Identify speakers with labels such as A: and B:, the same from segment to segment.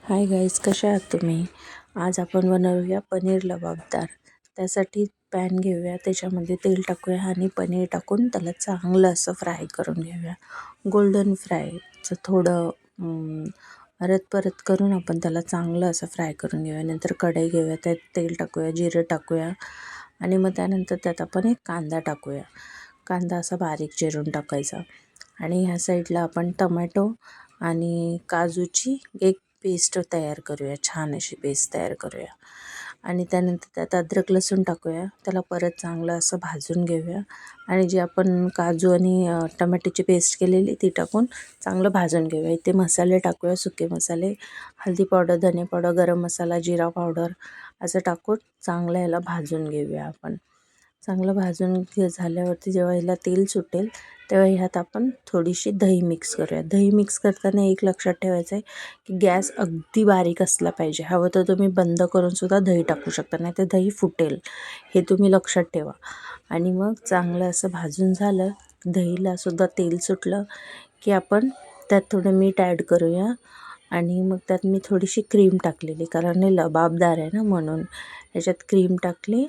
A: Hi guys, कशा आहात तुम्ही? आज आपण बनवूया पनीर लबाबदार. त्यासाठी पॅन घेऊया, त्याच्यामध्ये तेल टाकूया आणि पनीर टाकून त्याला चांगलं असं फ्राय करून घेऊया. गोल्डन फ्रायचं थोडं परत परत करून आपण त्याला चांगलं असं फ्राय करून घेऊया. नंतर कढई घेऊया, त्यात तेल टाकूया, जिरं टाकूया आणि मग त्यानंतर त्यात आपण एक कांदा टाकूया. कांदा असा बारीक चिरून टाकायचा आणि ह्या साईडला आपण टमॅटो आणि काजूची एक पेस्ट तयार करूया, छान अशी पेस्ट तयार करूया. आणि त्यानंतर त्यात अद्रक लसूण टाकूया, त्याला परत चांगलं असं भाजून घेऊया आणि जी आपण काजू आणि टमॅटोची पेस्ट केलेली ती टाकून चांगलं भाजून घेऊया. इथे मसाले टाकूया, सुके मसाले, हळदी पावडर, धने पावडर, गरम मसाला, जिरा पावडर असं टाकून चांगलं याला भाजून घेऊया. आपण चांगलं भाजून झाल्यावरती जेव्हा ह्याला तेल सुटेल तेव्हा ह्यात आपण थोडीशी दही मिक्स करूया. दही मिक्स करताना एक लक्षात ठेवायचं आहे की गॅस अगदी बारीक असला पाहिजे. हवं तर तुम्ही बंद करून सुद्धा दही टाकू शकता, नाही तर दही फुटेल, हे तुम्ही लक्षात ठेवा. आणि मग चांगलं असं भाजून झालं, दहीला सुद्धा तेल सुटलं की आपण त्यात थोडं मीठ ॲड करूया. आणि मग त्यात मी थोडीशी क्रीम टाकलेली, कारण हे लबाबदार आहे ना, म्हणून ह्याच्यात क्रीम टाकली.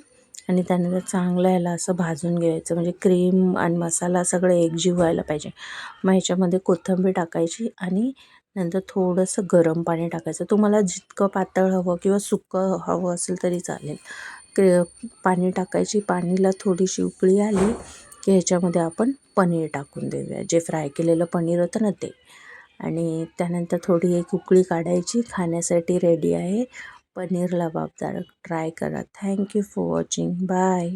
A: आणि त्यानंतर चांगलं ह्याला असं भाजून घ्यायचं, म्हणजे क्रीम आणि मसाला सगळं एकजीव व्हायला पाहिजे. मग ह्याच्यामध्ये कोथिंबीर टाकायची आणि नंतर थोडंसं गरम पाणी टाकायचं. तुम्हाला जितकं पातळ हवं किंवा सुकं हवं असेल तरी चालेल. पाणी टाकायची. पाणीला थोडीशी उकळी आली की ह्याच्यामध्ये आपण पनीर टाकून देऊया, जे फ्राय केलेलं पनीर होतं ना ते. आणि त्यानंतर थोडी एक उकळी काढायची. खाण्यासाठी रेडी आहे पनीर लबाबदार. ट्राय करा. Thank you for watching. बाय.